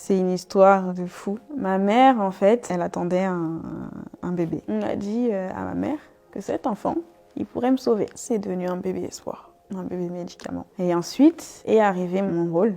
C'est une histoire de fou. Ma mère, en fait, elle attendait un bébé. On a dit à ma mère que cet enfant, il pourrait me sauver. C'est devenu un bébé espoir, un bébé médicament. Et ensuite est arrivé mon rôle,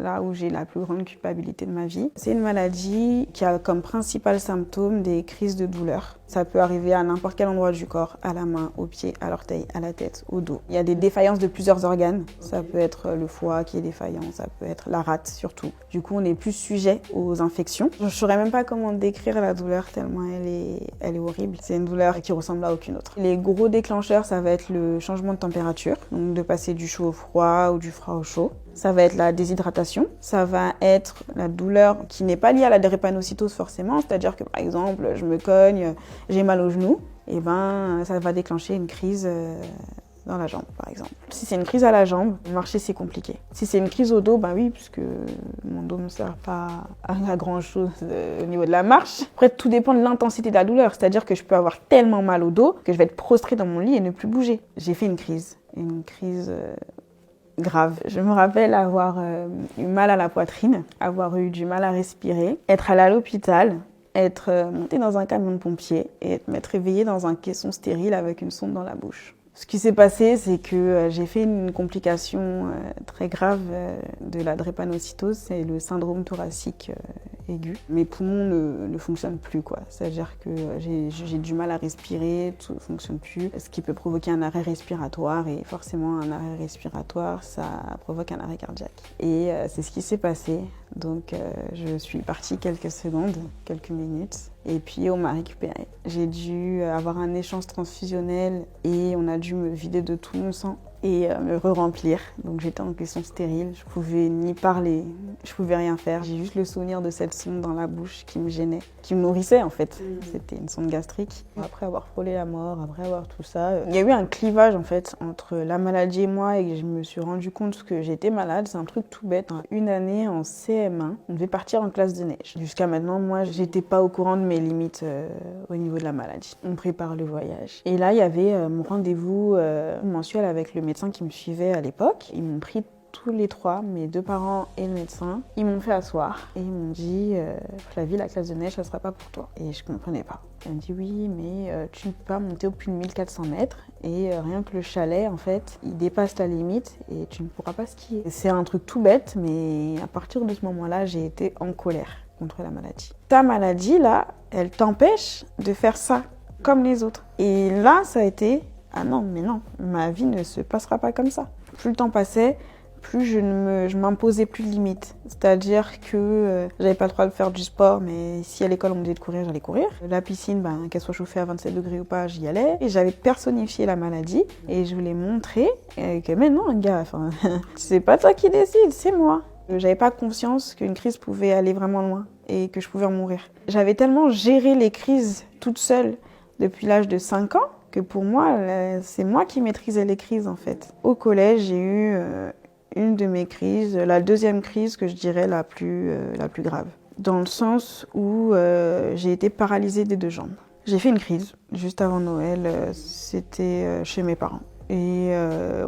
là où j'ai la plus grande culpabilité de ma vie. C'est une maladie qui a comme principal symptôme des crises de douleur. Ça peut arriver à n'importe quel endroit du corps, à la main, aux pieds, à l'orteil, à la tête, au dos. Il y a des défaillances de plusieurs organes. Ça peut être le foie qui est défaillant, ça peut être la rate surtout. Du coup, on est plus sujet aux infections. Je ne saurais même pas comment décrire la douleur tellement elle est horrible. C'est une douleur qui ressemble à aucune autre. Les gros déclencheurs, ça va être le changement de température, donc de passer du chaud au froid ou du froid au chaud. Ça va être la déshydratation, ça va être la douleur qui n'est pas liée à la drépanocytose forcément, c'est-à-dire que par exemple, je me cogne, j'ai mal au genou, et ben ça va déclencher une crise dans la jambe par exemple. Si c'est une crise à la jambe, marcher c'est compliqué. Si c'est une crise au dos, ben oui, puisque mon dos ne me sert pas à grand chose au niveau de la marche. Après, tout dépend de l'intensité de la douleur, c'est-à-dire que je peux avoir tellement mal au dos que je vais être prostrée dans mon lit et ne plus bouger. J'ai fait une crise grave. Je me rappelle avoir eu mal à la poitrine, avoir eu du mal à respirer, être allée à l'hôpital, être montée dans un camion de pompiers et m'être réveillée dans un caisson stérile avec une sonde dans la bouche. Ce qui s'est passé, c'est que j'ai fait une complication très grave de la drépanocytose, c'est le syndrome thoracique aigu. Mes poumons ne fonctionnent plus, quoi. C'est-à-dire que j'ai du mal à respirer, tout ne fonctionne plus, ce qui peut provoquer un arrêt respiratoire, et forcément un arrêt respiratoire, ça provoque un arrêt cardiaque. Et c'est ce qui s'est passé. Donc je suis partie quelques secondes, quelques minutes, et puis on m'a récupérée. J'ai dû avoir un échange transfusionnel et on a dû me vider de tout mon sang et me re-remplir. Donc j'étais en caisson stérile, je pouvais ni parler, je pouvais rien faire. J'ai juste le souvenir de cette sonde dans la bouche qui me gênait, qui me nourrissait en fait. C'était une sonde gastrique. Après avoir frôlé la mort, après avoir tout ça, il y a eu un clivage en fait entre la maladie et moi, et je me suis rendu compte que j'étais malade. C'est un truc tout bête. Une année en CM1, on devait partir en classe de neige. Jusqu'à maintenant, moi, j'étais pas au courant de mes limites au niveau de la maladie. On prépare le voyage. Et là, il y avait mon rendez-vous mensuel avec le médecin qui me suivait à l'époque. Ils m'ont pris tous les trois, mes deux parents et le médecin. Ils m'ont fait asseoir et ils m'ont dit Flavie, la classe de neige, ça sera pas pour toi. Et je comprenais pas. Elle me dit oui, mais tu ne peux pas monter au plus de 1400 mètres et rien que le chalet, en fait, il dépasse la limite et tu ne pourras pas skier. C'est un truc tout bête, mais à partir de ce moment-là, j'ai été en colère contre la maladie. Ta maladie, là, elle t'empêche de faire ça comme les autres. Et là, ça a été ah non, mais non, ma vie ne se passera pas comme ça. Plus le temps passait, plus je m'imposais plus de limites. C'est-à-dire que j'avais pas le droit de faire du sport, mais si à l'école on me disait de courir, j'allais courir. La piscine, qu'elle soit chauffée à 27 degrés ou pas, j'y allais. Et j'avais personnifié la maladie et je voulais montrer que mais non, gars, c'est pas toi qui décide, c'est moi. J'avais pas conscience qu'une crise pouvait aller vraiment loin et que je pouvais en mourir. J'avais tellement géré les crises toute seule depuis l'âge de 5 ans que pour moi, c'est moi qui maîtrisais les crises en fait. Au collège, j'ai eu une de mes crises, la deuxième crise que je dirais la plus grave. Dans le sens où j'ai été paralysée des deux jambes. J'ai fait une crise juste avant Noël, c'était chez mes parents. Et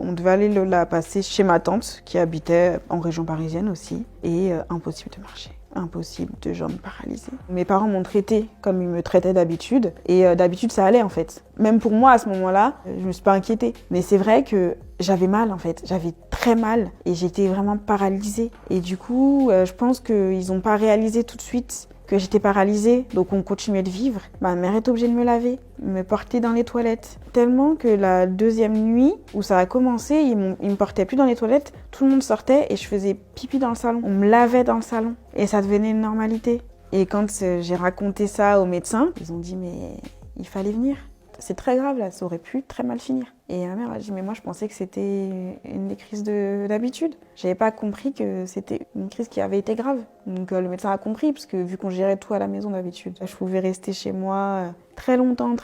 on devait aller la passer chez ma tante qui habitait en région parisienne aussi. Et impossible de marcher. Impossible, de jambes paralysées. Mes parents m'ont traité comme ils me traitaient d'habitude. Et d'habitude, ça allait en fait. Même pour moi, à ce moment-là, je me suis pas inquiétée. Mais c'est vrai que j'avais mal en fait. J'avais très mal et j'étais vraiment paralysée. Et du coup, je pense qu'ils n'ont pas réalisé tout de suite que j'étais paralysée, donc on continuait de vivre. Ma mère est obligée de me laver, me porter dans les toilettes. Tellement que la deuxième nuit où ça a commencé, ils me portaient plus dans les toilettes, tout le monde sortait et je faisais pipi dans le salon. On me lavait dans le salon et ça devenait une normalité. Et quand j'ai raconté ça aux médecins, ils ont dit mais il fallait venir. C'est très grave là, ça aurait pu très mal finir. Et ma mère a dit mais moi je pensais que c'était une des crises d'habitude. J'avais pas compris que c'était une crise qui avait été grave. Donc le médecin a compris parce que vu qu'on gérait tout à la maison d'habitude, je pouvais rester chez moi très longtemps en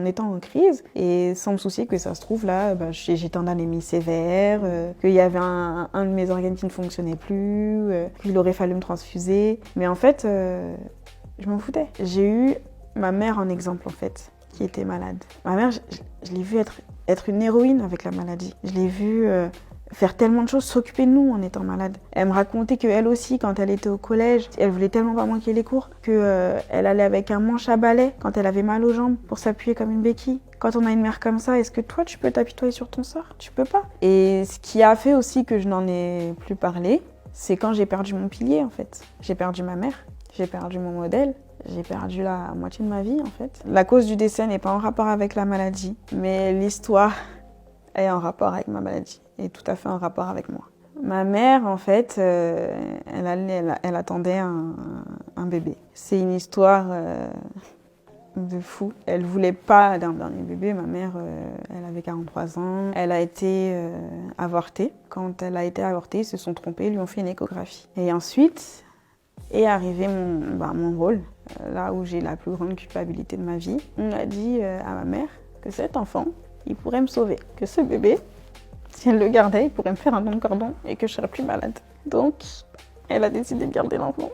étant en crise et sans me soucier que ça se trouve là, j'étais en anémie sévère, qu'il y avait un de mes organes qui ne fonctionnait plus, qu'il aurait fallu me transfuser. Mais en fait, je m'en foutais. J'ai eu ma mère en exemple en fait, qui était malade. Ma mère, je l'ai vue être une héroïne avec la maladie. Je l'ai vue faire tellement de choses, s'occuper de nous en étant malade. Elle me racontait qu'elle aussi, quand elle était au collège, elle voulait tellement pas manquer les cours qu'elle allait avec un manche à balai quand elle avait mal aux jambes pour s'appuyer comme une béquille. Quand on a une mère comme ça, est-ce que toi, tu peux t'apitoyer sur ton sort? Tu peux pas. Et ce qui a fait aussi que je n'en ai plus parlé, c'est quand j'ai perdu mon pilier, en fait. J'ai perdu ma mère, j'ai perdu mon modèle, j'ai perdu la moitié de ma vie, en fait. La cause du décès n'est pas en rapport avec la maladie, mais l'histoire est en rapport avec ma maladie et tout à fait en rapport avec moi. Ma mère, en fait, elle attendait un bébé. C'est une histoire de fou. Elle voulait pas d'un dernier bébé. Ma mère, elle avait 43 ans. Elle a été avortée. Quand elle a été avortée, ils se sont trompés, lui ont fait une échographie. Et ensuite est arrivé mon rôle, là où j'ai la plus grande culpabilité de ma vie. On a dit à ma mère que cet enfant, il pourrait me sauver. Que ce bébé, si elle le gardait, il pourrait me faire un don de cordon et que je serais plus malade. Donc, elle a décidé de garder l'enfant.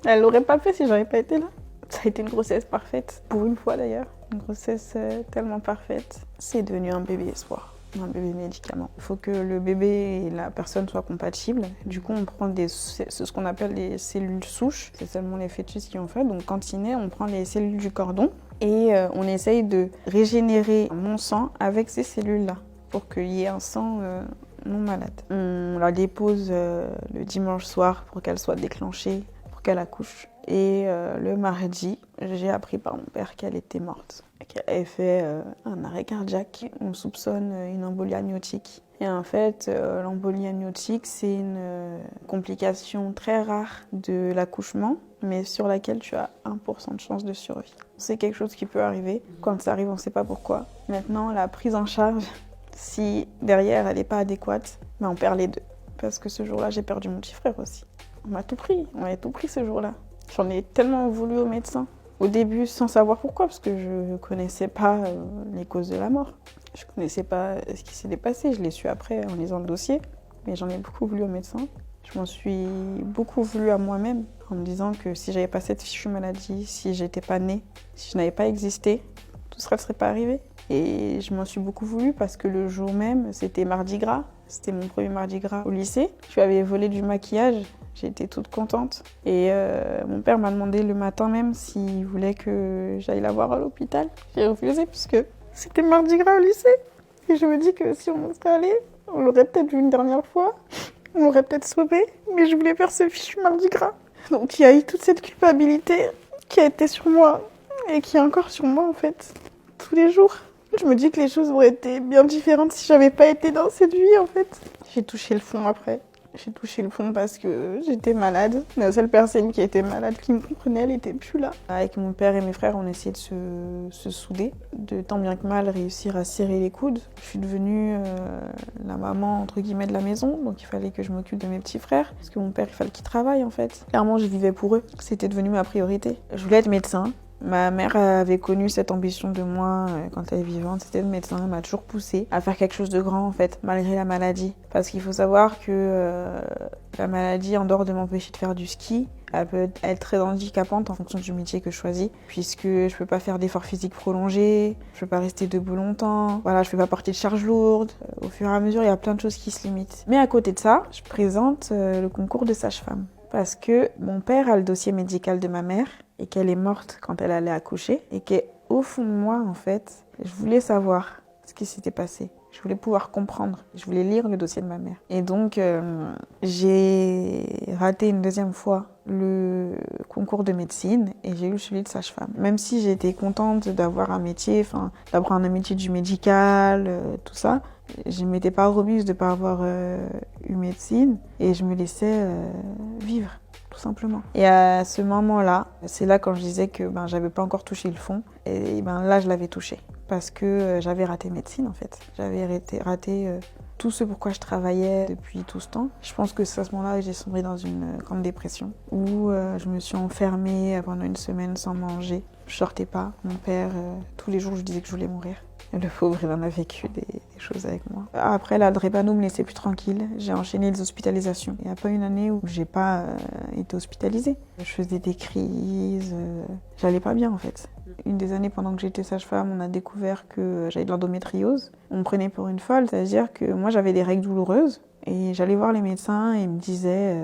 Elle l'aurait pas fait si j'avais pas été là. Ça a été une grossesse parfaite, pour une fois d'ailleurs. Une grossesse tellement parfaite. C'est devenu un bébé espoir, un bébé médicament. Il faut que le bébé et la personne soient compatibles. Du coup, on prend ce qu'on appelle les cellules souches. C'est seulement les fœtus qui ont fait. Donc, quand il naît, on prend les cellules du cordon et on essaye de régénérer mon sang avec ces cellules-là pour qu'il y ait un sang non malade. On la dépose le dimanche soir pour qu'elle soit déclenchée, pour qu'elle accouche. Et le mardi, j'ai appris par mon père qu'elle était morte, qu'elle avait fait un arrêt cardiaque. On soupçonne une embolie amniotique. Et en fait, l'embolie amniotique, c'est une complication très rare de l'accouchement, mais sur laquelle tu as 1% de chance de survie. C'est quelque chose qui peut arriver. Quand ça arrive, on ne sait pas pourquoi. Maintenant, la prise en charge, si derrière elle n'est pas adéquate, on perd les deux. Parce que ce jour-là, j'ai perdu mon petit frère aussi. On m'a tout pris ce jour-là. J'en ai tellement voulu au médecin. Au début, sans savoir pourquoi, parce que je ne connaissais pas les causes de la mort. Je ne connaissais pas ce qui s'était passé. Je l'ai su après en lisant le dossier. Mais j'en ai beaucoup voulu au médecin. Je m'en suis beaucoup voulu à moi-même en me disant que si j'avais pas cette fichue maladie, si j'étais pas née, si je n'avais pas existé, tout ça ne serait pas arrivé. Et je m'en suis beaucoup voulu parce que le jour même, c'était Mardi Gras. C'était mon premier Mardi Gras au lycée. Je lui avais volé du maquillage. J'étais toute contente. Et mon père m'a demandé le matin même s'il voulait que j'aille la voir à l'hôpital. J'ai refusé puisque c'était Mardi Gras au lycée. Et je me dis que si on serait allé, on l'aurait peut-être vu une dernière fois. On l'aurait peut-être sauvé. Mais je voulais faire ce fichu Mardi Gras. Donc il y a eu toute cette culpabilité qui a été sur moi et qui est encore sur moi en fait, tous les jours. Je me dis que les choses auraient été bien différentes si j'avais pas été dans cette vie en fait. J'ai touché le fond après. J'ai touché le fond parce que j'étais malade. La seule personne qui était malade, qui me comprenait, elle était plus là. Avec mon père et mes frères, on essayait de se souder, de tant bien que mal réussir à serrer les coudes. Je suis devenue la maman entre guillemets de la maison, donc il fallait que je m'occupe de mes petits frères, parce que mon père, il fallait qu'il travaille en fait. Clairement, je vivais pour eux. C'était devenu ma priorité. Je voulais être médecin. Ma mère avait connu cette ambition de moi quand elle est vivante, c'était de médecin. Elle m'a toujours poussée à faire quelque chose de grand en fait, malgré la maladie. Parce qu'il faut savoir que la maladie, en dehors de m'empêcher de faire du ski, elle peut être très handicapante en fonction du métier que je choisis, puisque je peux pas faire d'efforts physiques prolongés, je peux pas rester debout longtemps, voilà, je peux pas porter de charges lourdes. Au fur et à mesure, il y a plein de choses qui se limitent. Mais à côté de ça, je présente le concours de sage-femme. Parce que mon père a le dossier médical de ma mère et qu'elle est morte quand elle allait accoucher et qu'au fond de moi, en fait, je voulais savoir ce qui s'était passé. Je voulais pouvoir comprendre. Je voulais lire le dossier de ma mère. Et donc, j'ai raté une deuxième fois le concours de médecine et j'ai eu celui de sage-femme. Même si j'étais contente d'avoir un métier, d'apprendre un métier du médical, tout ça, je ne m'étais pas remise de ne pas avoir eu médecine et je me laissais vivre, tout simplement. Et à ce moment-là, c'est là quand je disais que j'avais pas encore touché le fond. Et là, je l'avais touché parce que j'avais raté médecine en fait. J'avais raté tout ce pourquoi je travaillais depuis tout ce temps. Je pense que c'est à ce moment-là que j'ai sombré dans une grande dépression où je me suis enfermée pendant une semaine sans manger. Je sortais pas. Mon père, tous les jours, je disais que je voulais mourir. Le pauvre, il en a vécu des choses avec moi. Après, la drépano me laissait plus tranquille. J'ai enchaîné les hospitalisations. Il n'y a pas une année où j'ai pas été hospitalisée. Je faisais des crises. J'allais pas bien, en fait. Une des années pendant que j'étais sage-femme, on a découvert que j'avais de l'endométriose. On me prenait pour une folle, c'est-à-dire que moi, j'avais des règles douloureuses. Et j'allais voir les médecins et ils me disaient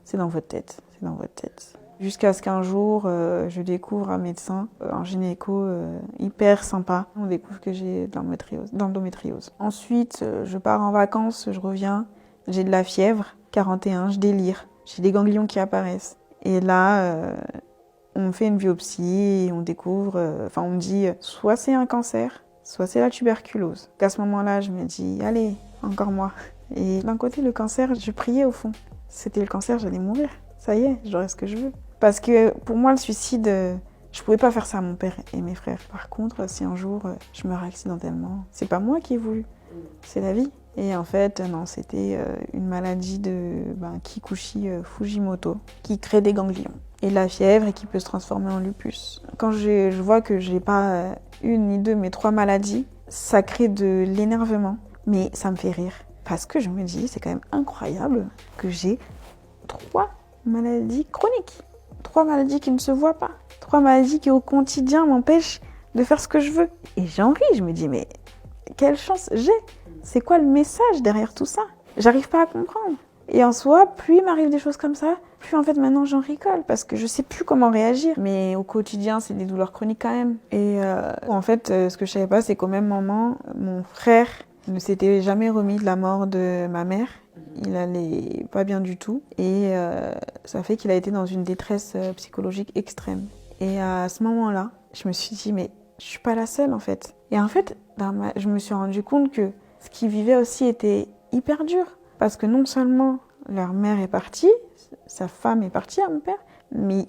c'est dans votre tête, c'est dans votre tête. Jusqu'à ce qu'un jour, je découvre un médecin, un gynéco hyper sympa. On découvre que j'ai de l'endométriose. Ensuite, je pars en vacances, je reviens, j'ai de la fièvre, 41, je délire. J'ai des ganglions qui apparaissent. Et là, on me fait une biopsie et on découvre, on me dit, soit c'est un cancer, soit c'est la tuberculose. À ce moment-là, je me dis, allez, encore moi. Et d'un côté, le cancer, je priais au fond. C'était le cancer, j'allais mourir. Ça y est, j'aurai ce que je veux. Parce que pour moi, le suicide, je pouvais pas faire ça à mon père et mes frères. Par contre, si un jour je meurs accidentellement, c'est pas moi qui ai voulu, c'est la vie. Et en fait, non, c'était une maladie de Kikuchi Fujimoto qui crée des ganglions et de la fièvre et qui peut se transformer en lupus. Quand je vois que j'ai pas une ni deux, mais 3 maladies, ça crée de l'énervement, mais ça me fait rire. Parce que je me dis, c'est quand même incroyable que j'ai 3 maladies chroniques. 3 maladies qui ne se voient pas. 3 maladies qui au quotidien m'empêchent de faire ce que je veux. Et j'en ris, je me dis, mais quelle chance j'ai. C'est quoi le message derrière tout ça? J'arrive pas à comprendre. Et en soi, plus il m'arrive des choses comme ça, plus en fait maintenant j'en rigole parce que je sais plus comment réagir. Mais au quotidien, c'est des douleurs chroniques quand même. Et en fait, ce que je savais pas, c'est qu'au même moment, mon frère ne s'était jamais remis de la mort de ma mère. Il allait pas bien du tout et ça fait qu'il a été dans une détresse psychologique extrême. Et à ce moment-là, je me suis dit mais je suis pas la seule en fait. Et en fait, je me suis rendu compte que ce qu'ils vivaient aussi était hyper dur parce que non seulement leur mère est partie, sa femme est partie à mon père, mais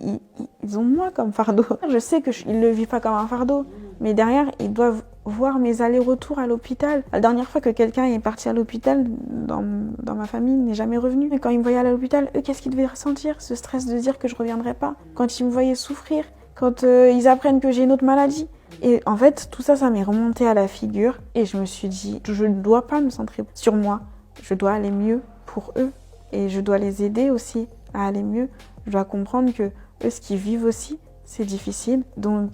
ils ont moi comme fardeau. Je sais qu'ils le vivent pas comme un fardeau, mais derrière ils doivent voir mes allers-retours à l'hôpital. La dernière fois que quelqu'un est parti à l'hôpital dans ma famille, il n'est jamais revenu. Et quand ils me voyaient à l'hôpital, eux, qu'est-ce qu'ils devaient ressentir? Ce stress de dire que je reviendrai pas. Quand ils me voyaient souffrir, quand ils apprennent que j'ai une autre maladie. Et en fait, tout ça, ça m'est remonté à la figure. Et je me suis dit, je ne dois pas me centrer sur moi. Je dois aller mieux pour eux. Et je dois les aider aussi à aller mieux. Je dois comprendre que eux, ce qu'ils vivent aussi, c'est difficile. Donc,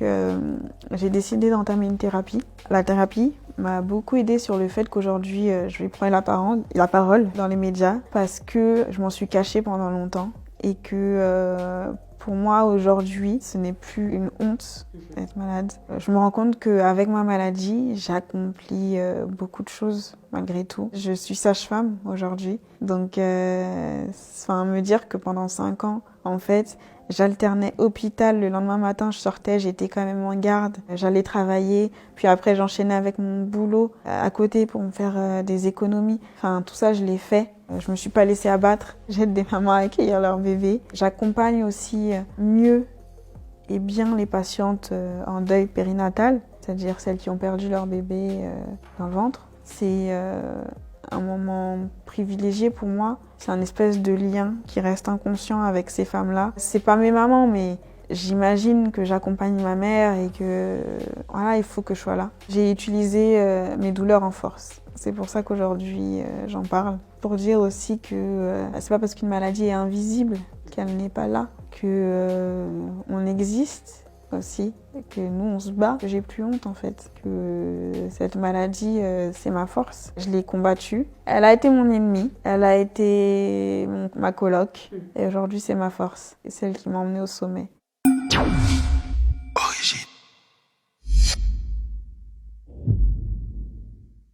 j'ai décidé d'entamer une thérapie. La thérapie m'a beaucoup aidée sur le fait qu'aujourd'hui, je vais prendre la parole dans les médias parce que je m'en suis cachée pendant longtemps et que pour moi, aujourd'hui, ce n'est plus une honte d'être malade. Je me rends compte qu'avec ma maladie, j'accomplis beaucoup de choses malgré tout. Je suis sage-femme aujourd'hui. Donc, me dire que pendant 5 ans, en fait, j'alternais hôpital, le lendemain matin je sortais, j'étais quand même en garde, j'allais travailler, puis après j'enchaînais avec mon boulot à côté pour me faire des économies. Enfin tout ça je l'ai fait, je me suis pas laissée abattre, j'aide des mamans à accueillir leur bébé. J'accompagne aussi mieux et bien les patientes en deuil périnatal, c'est-à-dire celles qui ont perdu leur bébé dans le ventre. C'est un moment privilégié pour moi. C'est un espèce de lien qui reste inconscient avec ces femmes-là. C'est pas mes mamans, mais j'imagine que j'accompagne ma mère et que voilà, il faut que je sois là. J'ai utilisé mes douleurs en force. C'est pour ça qu'aujourd'hui j'en parle. Pour dire aussi que c'est pas parce qu'une maladie est invisible qu'elle n'est pas là, que on existe aussi, que nous on se bat, que j'ai plus honte en fait, que cette maladie c'est ma force. Je l'ai combattue. Elle a été mon ennemie, elle a été ma coloc et aujourd'hui c'est ma force, c'est celle qui m'a emmenée au sommet.